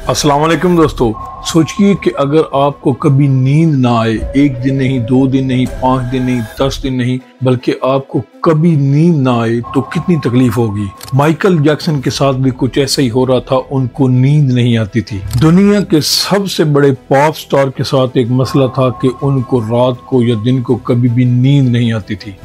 अस्सलाम वालेकुम दोस्तों, सोचिए कि अगर आपको कभी नींद ना आए, एक दिन नहीं, 2 दिन नहीं, 5 दिन नहीं, 10 दिन नहीं, बल्कि आपको कभी नींद ना आए तो कितनी तकलीफ होगी। माइकल जैक्सन के साथ भी कुछ ऐसा ही हो रहा था, उनको नींद नहीं आती थी। दुनिया के सबसे बड़े पॉप स्टार के साथ एक मसला था कि उनको रात को या दिन को कभी भी नींद नहीं आती थी।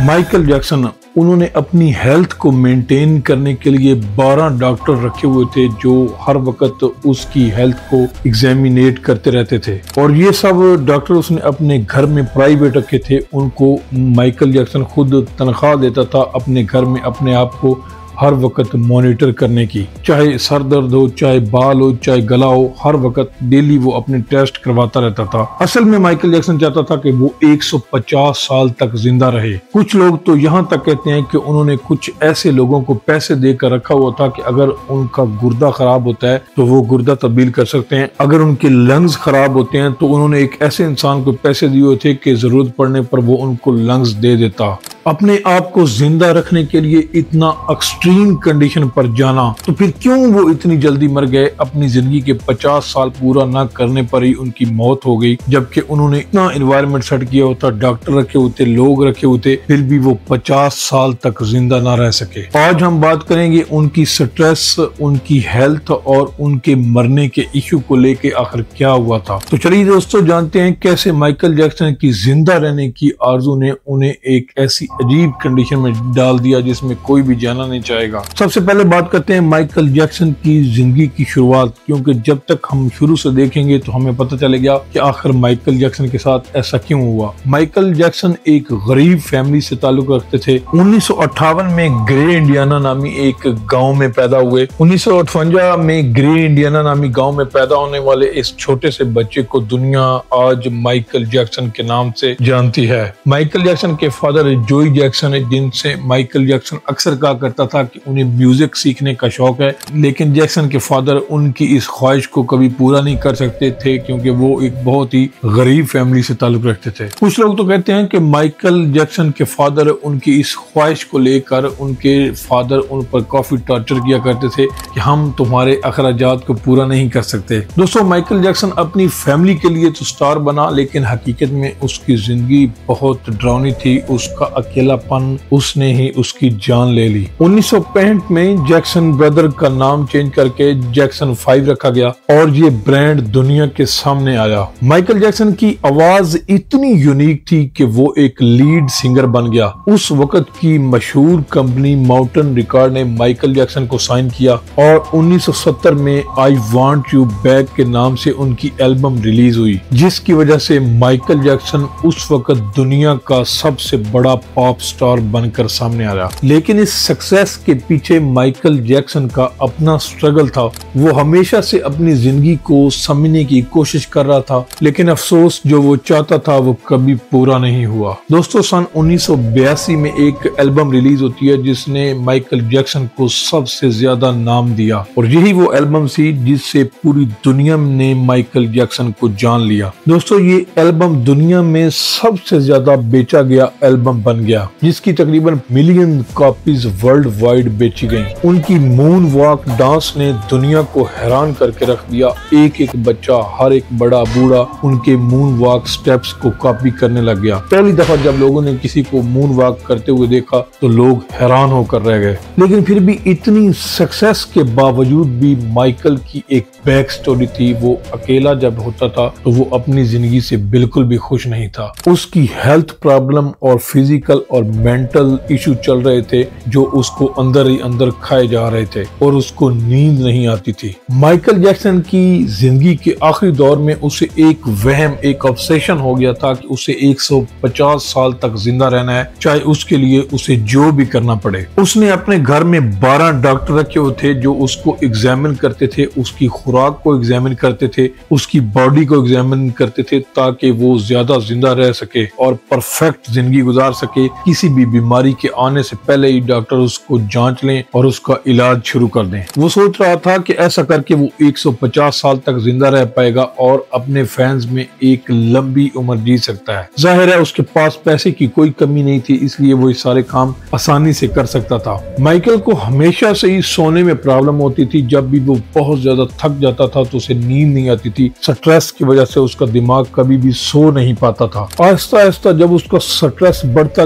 माइकल जैक्सन, उन्होंने अपनी हेल्थ को मेंटेन करने के लिए 12 डॉक्टर रखे हुए थे जो हर वक्त उसकी हेल्थ को एग्जामिनेट करते रहते थे, और ये सब डॉक्टर उसने अपने घर में प्राइवेट रखे थे। उनको माइकल जैक्सन खुद तनख्वाह देता था अपने घर में अपने आप को हर वक्त मॉनिटर करने की, चाहे सर दर्द हो, चाहे बाल हो, चाहे गला हो, हर वक्त डेली वो अपने टेस्ट करवाता रहता था। असल में माइकल जैक्सन चाहता था कि वो 150 साल तक जिंदा रहे। कुछ लोग तो यहाँ तक कहते हैं कि उन्होंने कुछ ऐसे लोगों को पैसे देकर रखा हुआ था कि अगर उनका गुर्दा खराब होता है तो वो गुर्दा तब्दील कर सकते हैं, अगर उनके लंग्स खराब होते हैं तो उन्होंने एक ऐसे इंसान को पैसे दिए हुए थे कि जरूरत पड़ने पर वो उनको लंग्स दे देता। अपने आप को जिंदा रखने के लिए इतना एक्सट्रीम कंडीशन पर जाना, तो फिर क्यों वो इतनी जल्दी मर गए। अपनी जिंदगी के 50 साल पूरा ना करने पर ही उनकी मौत हो गई, जबकि उन्होंने इतना एनवायरनमेंट सेट किया होता, डॉक्टर रखे होते, लोग रखे होते, फिर भी वो 50 साल तक जिंदा ना रह सके। आज हम बात करेंगे उनकी स्ट्रेस, उनकी हेल्थ और उनके मरने के इशू को लेके आखिर क्या हुआ था। तो चलिए दोस्तों, जानते हैं कैसे माइकल जैक्सन की जिंदा रहने की आरज़ू ने उन्हें एक ऐसी अजीब कंडीशन में डाल दिया जिसमें कोई भी जाना नहीं चाहेगा। सबसे पहले बात करते हैं माइकल जैक्सन की जिंदगी की शुरुआत, क्योंकि जब तक हम शुरू से देखेंगे तो हमें पता चलेगा कि आखिर माइकल जैक्सन के साथ ऐसा क्यों हुआ। माइकल जैक्सन एक गरीब फैमिली से ताल्लुक रखते थे। 1958 में ग्रे इंडियाना नामी एक गांव में पैदा हुए। 1958 में ग्रे इंडियाना नामी गांव में पैदा होने वाले इस छोटे से बच्चे को दुनिया आज माइकल जैक्सन के नाम से जानती है। माइकल जैक्सन के फादर जोई जैक्सन है, जिनसे माइकल जैक्सन अक्सर कहा करता था कि उन्हें म्यूजिक सीखने का शौक है, लेकिन जैक्सन के फादर उनकी इस ख्वाहिश को कभी पूरा नहीं कर सकते थे क्योंकि वो एक बहुत ही गरीब फैमिली से ताल्लुक रखते थे। कुछ लोग तो कहते हैं कि माइकल जैक्सन के फादर उनकी इस ख्वाहिश को लेकर उनके फादर उन पर काफी टॉर्चर किया करते थे कि हम तुम्हारे अखराजात को पूरा नहीं कर सकते। दोस्तों, माइकल जैक्सन अपनी फैमिली के लिए तो स्टार बना, लेकिन हकीकत में उसकी जिंदगी बहुत डरावनी थी। उसका अकेलापन उसने ही उसकी जान ले ली। 1965 में जैक्सन ब्रदर का नाम चेंज करके जैक्सन 5 रखा गया और ये ब्रांड दुनिया के सामने आया। माइकल जैक्सन की आवाज इतनी यूनिक थी कि वो एक लीड सिंगर बन गया। उस वक्त की मशहूर कंपनी माउंटेन रिकॉर्ड ने माइकल जैक्सन को साइन किया और 1970 में आई वांट यू बैक के नाम से उनकी एल्बम रिलीज हुई, जिसकी वजह से माइकल जैक्सन उस वक्त दुनिया का सबसे बड़ा पॉप स्टार बनकर सामने आ रहा। लेकिन इस सक्सेस के पीछे माइकल जैक्सन का अपना स्ट्रगल था। वो हमेशा से अपनी जिंदगी को समझने की कोशिश कर रहा था, लेकिन अफसोस जो वो चाहता था वो कभी पूरा नहीं हुआ। दोस्तों, सन 1982 में एक एल्बम रिलीज होती है जिसने माइकल जैक्सन को सबसे ज्यादा नाम दिया, और यही वो एल्बम थी जिससे पूरी दुनिया ने माइकल जैक्सन को जान लिया। दोस्तों, ये एल्बम दुनिया में सबसे ज्यादा बेचा गया एल्बम बन गया, जिसकी तकरीबन मिलियन कॉपीज वर्ल्ड वाइड बेची गईं। उनकी मून वॉक डांस ने दुनिया को हैरान करके रख दिया। एक एक बच्चा, हर एक बड़ा बूढ़ा उनके मून वॉक स्टेप्स को कॉपी करने लग गया। पहली दफा जब लोगों ने किसी को मून वॉक करते हुए देखा तो लोग हैरान होकर रह गए। लेकिन फिर भी इतनी सक्सेस के बावजूद भी माइकल की एक बैक स्टोरी थी। वो अकेला जब होता था तो वो अपनी जिंदगी से बिल्कुल भी खुश नहीं था। उसकी हेल्थ प्रॉब्लम और फिजिकल और मेंटल इशू चल रहे थे जो उसको अंदर ही अंदर खाए जा रहे थे और उसको नींद नहीं आती थी। माइकल जैक्सन की जिंदगी के आखिरी दौर में उसे एक वहम, एक ऑब्सेशन हो गया था कि उसे 150 साल तक जिंदा रहना है, चाहे उसके लिए उसे जो भी करना पड़े। उसने अपने घर में 12 डॉक्टर रखे हुए थे जो उसको एग्जामिन करते थे, उसकी खुराक को एग्जामिन करते थे, उसकी बॉडी को एग्जामिन करते थे ताकि वो ज्यादा जिंदा रह सके और परफेक्ट जिंदगी गुजार सके लिए किसी भी बीमारी के आने से पहले ही डॉक्टर उसको जांच लें और उसका इलाज शुरू कर दें। वो सोच रहा था कि ऐसा करके वो 150 साल तक जिंदा रह पाएगा और अपने फैंस में एक लंबी उम्र जी सकता है। जाहिर है उसके पास पैसे की कोई कमी नहीं थी, इसलिए वो ये सारे काम आसानी से कर सकता था। माइकल को हमेशा से ही सोने में प्रॉब्लम होती थी। जब भी वो बहुत ज्यादा थक जाता था तो उसे नींद नहीं आती थी। स्ट्रेस की वजह से उसका दिमाग कभी भी सो नहीं पाता था। आहिस्ता आहिस्ता जब उसका स्ट्रेस बढ़ता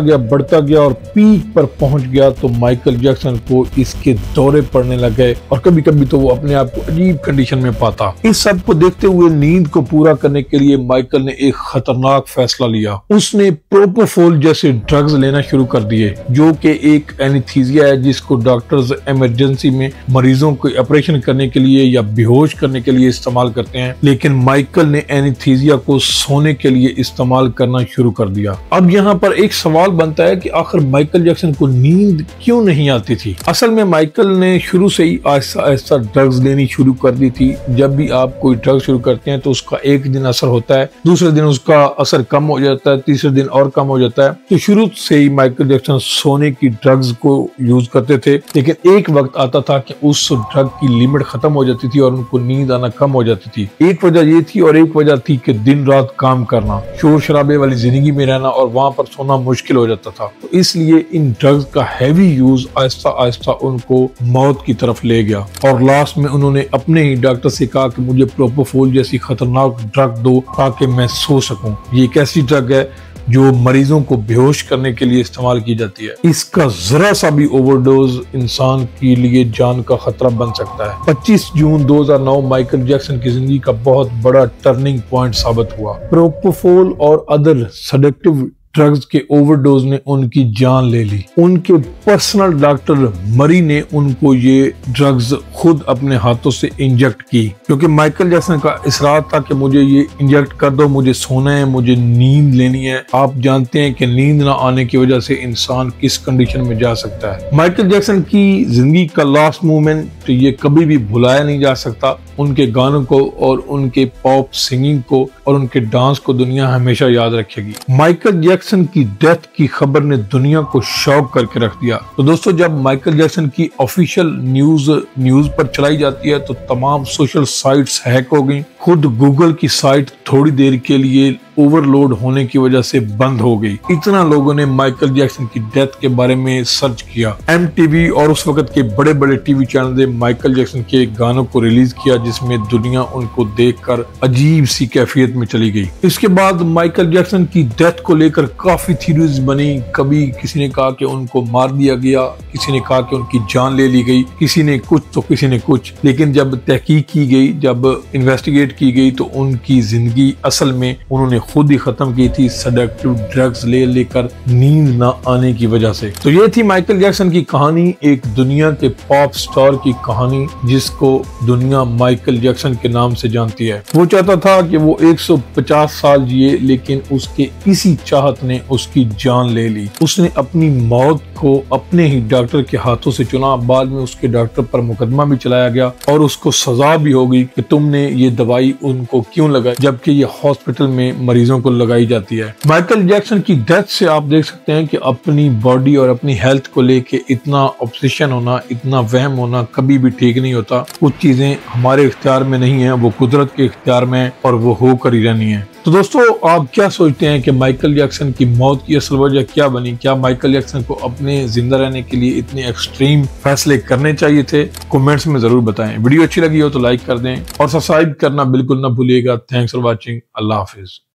गया और पीक पर पहुंच गया तो माइकल जैक्सन को इसके दौरे पड़ने लग गए और कभी कभी तो वो अपने आप को अजीब कंडीशन में पाता। इस सब को देखते हुए नींद को पूरा करने के लिए माइकल ने एक खतरनाक फैसला लिया। उसने प्रोपोफोल जैसे ड्रग्स लेना शुरू कर दिए, जो कि एक एनेस्थीसिया है जिसको डॉक्टर्स इमरजेंसी में मरीजों को ऑपरेशन करने के लिए या बेहोश करने के लिए इस्तेमाल करते हैं। लेकिन माइकल ने एनेस्थीसिया को सोने के लिए इस्तेमाल करना शुरू कर दिया। अब यहाँ पर एक सवाल बनता है कि आखिर माइकल जैक्सन को नींद क्यों नहीं आती थी। असल में माइकल ने शुरू से ही आहिस्ता आहिस्ता ड्रग्स लेनी शुरू कर दी थी। जब भी आप कोई ड्रग शुरू करते हैं तो उसका एक दिन असर होता है, दूसरे दिन उसका असर कम हो जाता है, तीसरे दिन और कम हो जाता है। तो शुरू से ही माइकल जैक्सन सोने की ड्रग्स को यूज करते थे, लेकिन एक वक्त आता था कि उस ड्रग की लिमिट खत्म हो जाती थी और उनको नींद आना कम हो जाती थी। एक वजह ये थी और एक वजह थी कि दिन रात काम करना, शोर शराबे वाली जिंदगी में रहना और वहां पर सोना मुश्किल हो जाता था। तो इसलिए इन ड्रग्स का हैवी यूज आहिस्ता आहिस्ता उनको मौत की तरफ ले गया और लास्ट में उन्होंने अपने ही डॉक्टर से कहा कि मुझे प्रोपोफोल जैसी खतरनाक ड्रग दो ताकि मैं सो सकूं। ये एक ऐसी ड्रग है जो मरीजों को बेहोश करने के लिए इस्तेमाल की जाती है। इसका जरा सा भी ओवरडोज इंसान के लिए जान का खतरा बन सकता है। 25 जून 2009 माइकल जैक्सन की जिंदगी का बहुत बड़ा टर्निंग पॉइंट साबित हुआ। प्रोपोफोल और अदर सेडेक्टिव ड्रग्स के ओवरडोज ने उनकी जान ले ली। उनके पर्सनल डॉक्टर मरी ने उनको ये ड्रग्स खुद अपने हाथों से इंजेक्ट की, क्योंकि माइकल जैक्सन का इसरार था कि मुझे ये इंजेक्ट कर दो, मुझे सोना है, मुझे नींद लेनी है। आप जानते हैं कि नींद ना आने की वजह से इंसान किस कंडीशन में जा सकता है। माइकल जैक्सन की जिंदगी का लास्ट मोमेंट तो ये कभी भी भुलाया नहीं जा सकता। उनके गानों को और उनके पॉप सिंगिंग को और उनके डांस को दुनिया हमेशा याद रखेगी। माइकल जैक्सन की डेथ की खबर ने दुनिया को शॉक करके रख दिया। तो दोस्तों, जब माइकल जैक्सन की ऑफिशियल न्यूज पर चलाई जाती है तो तमाम सोशल साइट्स हैक हो गई। खुद गूगल की साइट थोड़ी देर के लिए ओवरलोड होने की वजह से बंद हो गई। इतना लोगों ने माइकल जैक्सन की डेथ के बारे में सर्च किया। MTV और उस वक्त के बड़े बड़े टीवी चैनल ने माइकल जैक्सन के गानों को रिलीज किया, जिसमें दुनिया उनको देखकर अजीब सी कैफियत में चली गई। इसके बाद माइकल जैक्सन की डेथ को लेकर काफी थ्योरीज बनी। कभी किसी ने कहा कि उनको मार दिया गया, किसी ने कहा कि उनकी जान ले ली गई, किसी ने कुछ तो किसी ने कुछ। लेकिन जब तहकीक की गई, जब इन्वेस्टिगेट की गई तो उनकी जिंदगी असल में उन्होंने खुद ही खत्म की थी, सेडेक्टिव ड्रग्स लेकर नींद ना आने की वजह से। तो ये थी माइकल जैक्सन की कहानी, एक दुनिया के पॉप स्टार की कहानी जिसको दुनिया माइकल जैक्सन के नाम से जानती है। वो चाहता था कि वो 150 साल जिए, लेकिन उसके इसी चाहत ने उसकी जान ले ली। उसने अपनी मौत को अपने ही डॉक्टर के हाथों से चुना। बाद में उसके डॉक्टर पर मुकदमा भी चलाया गया और उसको सजा भी होगी कि तुमने ये दवाई उनको क्यों लगाई, जबकि ये हॉस्पिटल में मरीजों को लगाई जाती है। माइकल जैक्सन की डेथ से आप देख सकते हैं कि अपनी बॉडी और अपनी हेल्थ को लेके इतना ऑब्सेशन होना, इतना वहम होना कभी भी ठीक नहीं होता। कुछ चीजें हमारे इख्तियार में नहीं है, वो कुदरत के इख्तियार में है और वो होकर ही रहनी है। तो दोस्तों, आप क्या सोचते हैं कि माइकल जैक्सन की मौत की असल वजह क्या बनी? क्या माइकल जैक्सन को अपने जिंदा रहने के लिए इतने एक्सट्रीम फैसले करने चाहिए थे? कमेंट्स में जरूर बताएं। वीडियो अच्छी लगी हो तो लाइक कर दें और सब्सक्राइब करना बिल्कुल ना भूलिएगा। Thanks for watching. Allah Hafiz.